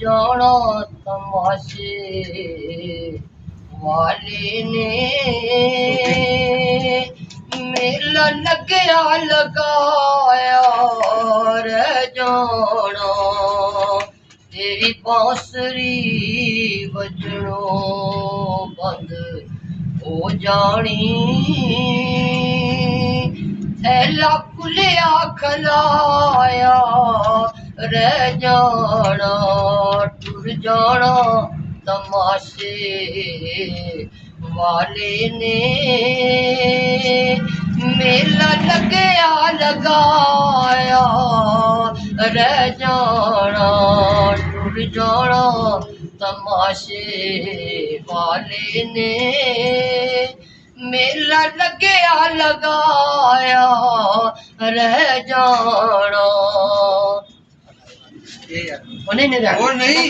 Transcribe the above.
जाना तमाशे वाले ने मेला लगया लगाया रह जाना तेरी बांसुरी बजनों बंद हो जानी थैला खुलिया खलाया रह जाना टुर जाना तमाशे वाले ने मेला लगया लगाया रह जाना टुर जाना तमाशे वाले ने मेला लगया लगाया रह जाना। नहीं